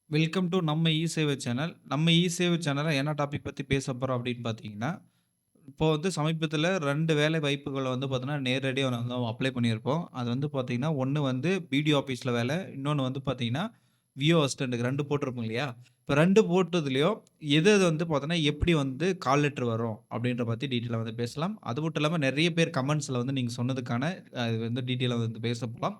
Welcome to நம்ம இ-சேவை channel. நம்ம இ-சேவை சேனல்ல என்ன டாபிக் பத்தி பேச போறோம் அப்படின்னு பார்த்தீங்கன்னா, இப்போ வந்து சமீபத்தில 2 வேலை வாய்ப்புகள வந்து பார்த்தீங்கன்னா, நேரடியா வந்து அப்ளை பண்ணியிருப்போம். அது வந்து பார்த்தீங்கன்னா, ஒண்ணு வந்து பிடிஓ ஆஃபீஸ்ல வேலை. இன்னொன்னு வந்து பார்த்தீங்கன்னா, விஓ அசிஸ்டன்ட்க்கு 2 போட்டிருப்போம் இல்லையா? இப்ப 2 போட்டதுலயும் எது எது வந்து பார்த்தோன்னா, எப்படி வந்து கால் லெட்டர் வரும் அப்படின்ற பத்தி டீட்டெயிலா வந்து பேசலாம். அது மட்டும் இல்லாம நெறைய பேர் கமெண்ட்ஸ்ல வந்து நீங்க சொன்னதுக்கான இது வந்து டீட்டெயிலா வந்து பேச போலாம்.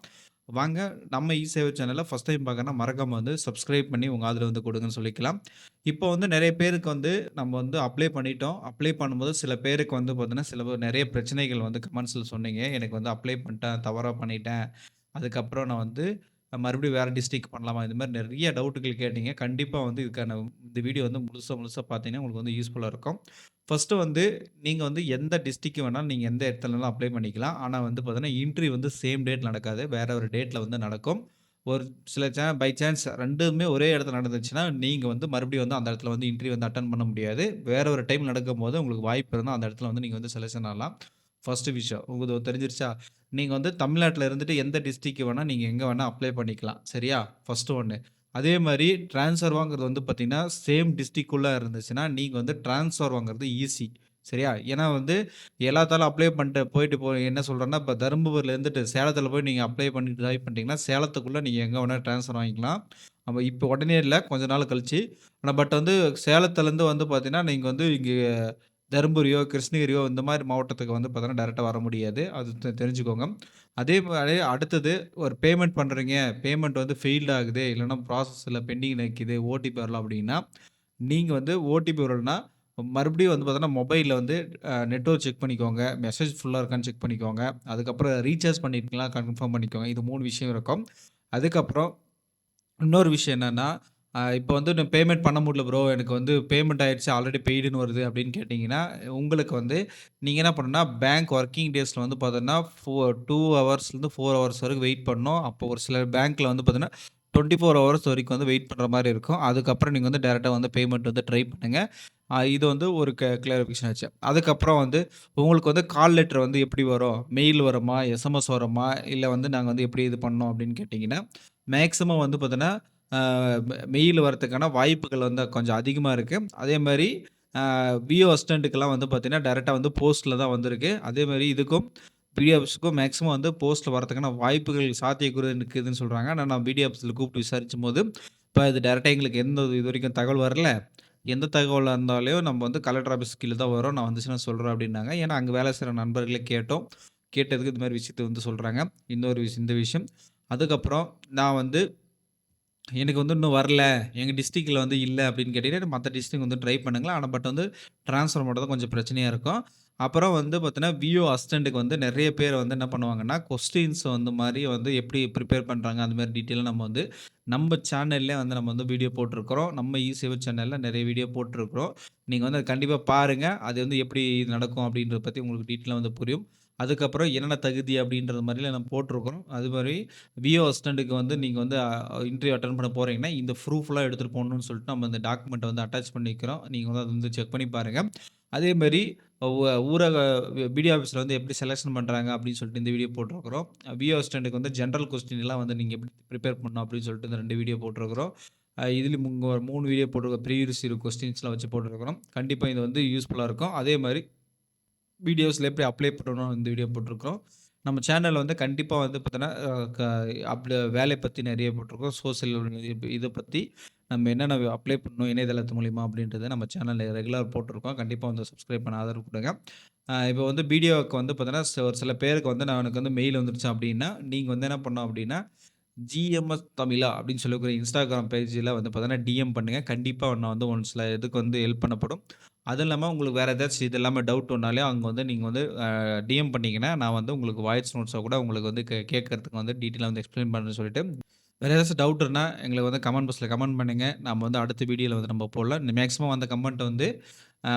வாங்க நம்ம இ-சேவை சேனல ஃபர்ஸ்ட் டைம் பார்க்கறனா மறக்காம வந்து சப்ஸ்கிரைப் பண்ணி உங்க ஆதரவு வந்து குடுங்கன்னு சொல்லிக்கலாம். இப்போ வந்து நெறைய பேருக்கு வந்து நம்ம வந்து அப்ளை பண்ணிட்டோம். அப்ளை பண்ணும்போது சில பேருக்கு வந்து பார்த்தீங்கன்னா, நெறைய பிரச்சனைகள் வந்து கமெண்ட்ஸ்ல சொன்னீங்க. எனக்கு வந்து அப்ளை பண்ணிட்டேன், தவறா பண்ணிட்டேன். அதுக்கப்புறம் நான் வந்து மறுபடியும் வேற டிஸ்ட்ரிக்ட் பண்ணலாமா? இந்த மாரி நெறைய டவுட்டுகள் கேட்டீங்க. கண்டிப்பா வந்து இதுக்கான இந்த வீடியோ வந்து முழுசா முழுசா பார்த்தீங்கன்னா, உங்களுக்கு வந்து யூஸ்ஃபுல்லா இருக்கும். ஃபர்ஸ்ட்டு வந்து நீங்க வந்து எந்த டிஸ்ட்ரிக்ட் வேணாலும் நீங்க எந்த இடத்துலனாலும் அப்ளை பண்ணிக்கலாம். ஆனா வந்து பார்த்தீங்கன்னா, இன்டர்வியூ வந்து சேம் டேட் நடக்காது. வேற ஒரு டேட்ல வந்து நடக்கும். ஒரு சில பை சான்ஸ் 2மே ஒரே இடத்துல நடந்துச்சுன்னா, நீங்க வந்து மறுபடியும் வந்து அந்த இடத்துல வந்து இன்டர்வியூ வந்து அட்டெண்ட் பண்ண முடியாது. வேற ஒரு டைம் நடக்கும்போது உங்களுக்கு வாய்ப்பு இருந்தா அந்த இடத்துல வந்து நீங்க வந்து செலக்ஷன் ஆகலாம். ஃபர்ஸ்ட்டு விஷயம். உங்களுக்கு தெரிஞ்சிருச்சா? நீங்க வந்து தமிழ்நாட்டுல இருந்துட்டு எந்த டிஸ்ட்ரிக்ட் வேணா நீங்க எங்க வேணா அப்ளை பண்ணிக்கலாம். சரியா? ஃபர்ஸ்ட்டு ஒண்ணு. அதே மாரி ட்ரான்ஸ்ஃபர் வாங்குறது வந்து பார்த்தீங்கன்னா, சேம் டிஸ்ட்ரிக்ட்குள்ள இருந்துச்சுன்னா, நீங்க வந்து ட்ரான்ஸ்ஃபர் வாங்குறது ஈஸி. சரியா? ஏன்னா வந்து எல்லாத்தாலும் அப்ளை பண்ணிட்டு போயிட்டு என்ன சொல்றேன்னா, இப்ப தர்மபுரியில இருந்துட்டு சேலத்தில போய் நீங்க அப்ளை பண்ணி ட்ரை பண்ணிட்டீங்கன்னா, சேலத்துக்குள்ள நீங்க எங்க வேணா ட்ரான்ஸ்ஃபர் வாங்கிக்கலாம். அப்ப இப்ப உடனே இல்ல, கொஞ்ச நாள் கழிச்சு. ஆனா பட் வந்து சேலத்திலருந்து வந்து பார்த்தீங்கன்னா, நீங்க வந்து இங்க தர்மபுரியோ, கிருஷ்ணகிரியோ இந்த மாரி மாவட்டத்துக்கு வந்து பார்த்தீங்கன்னா, டைரக்ட்டா வர முடியாது. அது தெரிஞ்சுக்கோங்க. அதே மாரி அடுத்தது ஒரு பேமெண்ட் பண்றீங்க. பேமெண்ட் வந்து ஃபெயில்ட் ஆகுது. இல்லன்னா ப்ராசஸ்ல பெண்டிங்ல நிக்குது. ஓடிபி வரல அப்டின்னா, நீங்க வந்து ஓடிபி வரலன்னா, மறுபடியும் வந்து பார்த்தீங்கன்னா, மொபைல்ல வந்து நெட்வொர்க் செக் பண்ணிக்கோங்க. மெசேஜ் ஃபுல்லா இருக்கான்னு செக் பண்ணிக்கோங்க. அதுக்கப்புறம் ரீசார்ஜ் பண்ணியிருக்கீங்களா கன்ஃபார்ம் பண்ணிக்கோங்க. இது 3 விஷயம் இருக்கும். அதுக்கப்புறம் இன்னொரு விஷயம் என்னன்னா, இப்ப வந்து நான் பேமெண்ட் பண்ண முடியல ப்ரோ. எனக்கு வந்து பேமெண்ட் ஆயிருச்சு. ஆல்ரெடி பெய்டுன்னு வருது அப்படின்னு கேட்டீங்கன்னா, உங்களுக்கு வந்து நீங்க என்ன பண்ணணும்னா, பேங்க் வொர்க்கிங் டேஸ்ல வந்து பார்த்தீங்கன்னா, 2 ஹவர்ஸ்லேருந்து 4 ஹவர்ஸ் வரைக்கும் வெயிட் பண்ணணும். அப்போ ஒரு சில பேங்க்ல வந்து பார்த்தீங்கன்னா, 24 ஹவர்ஸ் வரைக்கும் வந்து வெயிட் பண்ற மாரி இருக்கும். அதுக்கப்புறம் நீங்க வந்து டைரக்ட்டா வந்து பேமெண்ட் வந்து ட்ரை பண்ணுங்க. இது வந்து ஒரு கிளாரிஃபிகேஷன் ஆச்சு. அதுக்கப்புறம் வந்து உங்களுக்கு வந்து கால் லெட்டர் வந்து எப்படி வரும்? மெயில் வருமா? எஸ்எம்எஸ் வருமா? இல்ல வந்து நாங்க வந்து எப்படி இது பண்ணோம் அப்படின்னு கேட்டீங்கன்னா, மேக்ஸிமம் வந்து பார்த்தீங்கன்னா, அ மெயில் வரதுக்கான வாய்ப்புகள் வந்து கொஞ்சம் அதிகமா இருக்கு. அதே மாரி விஓ அசிஸ்டன்ட்க்குலாம் வந்து பார்த்தீங்கன்னா, டைரக்ட்டா வந்து போஸ்ட்ல தான் வந்திருக்கு. அதே மாரி இதுக்கும் பிடிஎஃப்ஸ்க்கும் மேக்ஸிமம் வந்து போஸ்ட்ல வரதுக்கான வாய்ப்புகள் சாத்தியக்கூறு இருக்குதுன்னு சொல்றாங்க. ஆனா நான் பிடிஎஃப்ஸ்ல கூப்பிட்டு விசாரிக்கும்போது, இப்ப இது டைரக்ட்டா எங்களுக்கு எந்த இதுவரைக்கும் தகவல் வரல. எந்த தகவலா இருந்தாலும் நம்ம வந்து கலெக்டர் ஆஃபீஸ் கீழ தான் வரும். நான் வந்துச்சுன்னா சொல்றேன் அப்டின்னாங்க. ஏன்னா அங்க வேலை செய்ற நண்பர்களே கேட்டோம். கேட்டதுக்கு இந்த மாரி விஷயத்த வந்து சொல்றாங்க. இந்த விஷயம். அதுக்கப்புறம் நான் வந்து எனக்கு வந்து இன்னும் வரல. எங்க டிஸ்ட்ரிக்ட்ல வந்து இல்ல அப்படின்னு கேட்டீங்கன்னா, மத்த டிஸ்ட்ரிக்ட் வந்து ட்ரை பண்ணுங்களேன். ஆனா பட் வந்து ட்ரான்ஸ்ஃபர் மட்டும் தான் கொஞ்சம் பிரச்சனையா இருக்கும். அப்புறம் வந்து பார்த்தீங்கன்னா, விஓ அசிஸ்டன்ட்க்கு வந்து நெறைய பேர் வந்து என்ன பண்ணுவாங்கன்னா, கொஸ்டின்ஸ் வந்து மாரி வந்து எப்படி ப்ரிப்பேர் பண்றாங்க, அந்த மாரி டீட்டெயிலா நம்ம வந்து நம்ம சேனல்லே வந்து நம்ம வந்து வீடியோ போட்டுருக்கிறோம். நம்ம இ-சேவை சேனல்ல நெறைய வீடியோ போட்டுருக்கிறோம். நீங்க வந்து அத கண்டிப்பா பாருங்க. அது வந்து எப்படி நடக்கும் அப்படின்றத பத்தி உங்களுக்கு டீட்டெயிலா வந்து புரியும். அதுக்கப்புறம் என்னென்ன தகுதி அப்படின்றது மாரிலாம் நம்ம போட்டுருக்கிறோம். அது மாரி விஓ அசிஸ்டன்ட்க்கு வந்து நீங்க வந்து இன்டர்வியூ அட்டெண்ட் பண்ண போறீங்கன்னா, இந்த ப்ரூஃப்லாம் எடுத்துட்டு போணும்னு சொல்லிட்டு நம்ம இந்த டாக்குமெண்ட்ட வந்து அட்டாச் பண்ணிக்கிறோம். நீங்க வந்து அத வந்து செக் பண்ணி பாருங்க. அதே மாரி ஊரக பிடிஓ ஆஃபீஸ்ல வந்து எப்படி செலக்ஷன் பண்றாங்க அப்படின்னு சொல்லிட்டு இந்த வீடியோ போட்டிருக்கிறோம். விஓ அசிஸ்டன்ட்க்கு வந்து ஜெனரல் கொஸ்டின்லாம் வந்து நீங்க எப்படி ப்ரிப்பேர் பண்ணணும் அப்படின்னு சொல்லிட்டு இந்த 2 வீடியோ போட்டிருக்கிறோம். இதுலயும் ஒரு 3 வீடியோ போட்டிருக்கோம். ப்ரீவியஸ் இயர் கொஸ்டின்ஸ்லாம் வச்சு போட்டிருக்கிறோம். கண்டிப்பா இது வந்து யூஸ்ஃபுல்லா இருக்கும். அதே மாரி வீடியோஸ்ல எப்படி அப்ளை பண்ணணும் இந்த வீடியோ போட்டிருக்கிறோம். நம்ம சேனல்ல வந்து கண்டிப்பா வந்து பார்த்தீங்கன்னா, வேலை பத்தி நெறைய போட்டிருக்கோம். சோசியல் இத பத்தி நம்ம என்னென்ன அப்ளை பண்ணணும் இணையதளத்து மூலியமா அப்படின்றத நம்ம சேனல்ல ரெகுலரா போட்டிருக்கோம். கண்டிப்பா வந்து சப்ஸ்கிரைப் பண்ண ஆதரவு குடுங்க. இப்போ வந்து வீடியோவுக்கு வந்து பார்த்தீங்கன்னா, ஒரு சில பேருக்கு வந்து நான் எனக்கு வந்து மெயில் வந்துருச்சு அப்படின்னா, நீங்க வந்து என்ன பண்ணணும் அப்படின்னா, ஜிஎம்எஸ் தமிழா அப்படின்னு சொல்லக்கூடிய இன்ஸ்டாகிராம் பேஜ்ல வந்து பார்த்தீங்கன்னா, டிஎம் பண்ணுங்க. கண்டிப்பா நான் வந்து ஒரு சில இதுக்கு வந்து ஹெல்ப் பண்ணப்படும். அதுவும் இல்லாம உங்களுக்கு வேற ஏதாச்சும் இது இல்லாம டவுட்னாலே அங்க வந்து நீங்க வந்து டிஎம் பண்ணீங்கன்னா, நான் வந்து உங்களுக்கு வாய்ஸ் நோட்ஸா கூட உங்களுக்கு வந்து கேட்கறதுக்கு வந்து டீட்டெயிலா வந்து எக்ஸ்ப்ளைன் பண்றேன்னு சொல்லிட்டு, வேற ஏதாச்சும் டவுட் இருந்தா எங்களுக்கு வந்து கமெண்ட் பாக்ஸ்ல கமெண்ட் பண்ணுங்க. நம்ம வந்து அடுத்த வீடியோல வந்து நம்ம போடலாம். மேக்ஸிமம் அந்த கமெண்ட் வந்து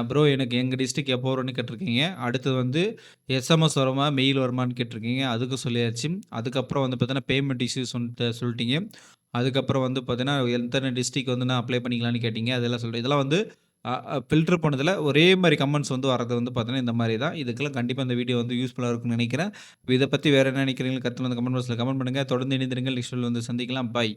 ப்ரோ எனக்கு எங்க டிஸ்ட்ரிக்ட் எப்போ வரும்னு கேட்டிருக்கீங்க. அடுத்தது வந்து எஸ்எம்எஸ் வருமா, மெயில் வருமான்னு கேட்டிருக்கீங்க. அதுக்கும் சொல்லியாச்சு. அதுக்கப்புறம் வந்து பார்த்தீங்கன்னா, பேமெண்ட் இஷ்யூஸ் சொல்ட்டீங்க. அதுக்கப்புறம் வந்து பார்த்தீங்கன்னா, எத்தன டிஸ்ட்ரிக்ட் வந்து நான் அப்ளை பண்ணிக்கலான்னு கேட்டீங்க. அதெல்லாம் சொல்றேன். இதெல்லாம் வந்து ஃபில்டர் பண்ணதுல ஒரே மாரி கமெண்ட்ஸ் வந்து வரது வந்து பார்த்தீங்கன்னா, இந்த மாரி தான். இதுக்கெல்லாம் கண்டிப்பா இந்த வீடியோ வந்து யூஸ்ஃபுல்லா இருக்கும்னு நெனைக்கிறேன். இத பத்தி வேற என்ன நெனைக்கிறீங்கன்னு கருத்து வந்து கமெண்ட் பாக்ஸ்ல கமெண்ட் பண்ணுங்க. தொடர்ந்து இணைந்திருங்கள். நெக்ஸ்ட் வீடியோல வந்து சந்திக்கலாம். பாய்.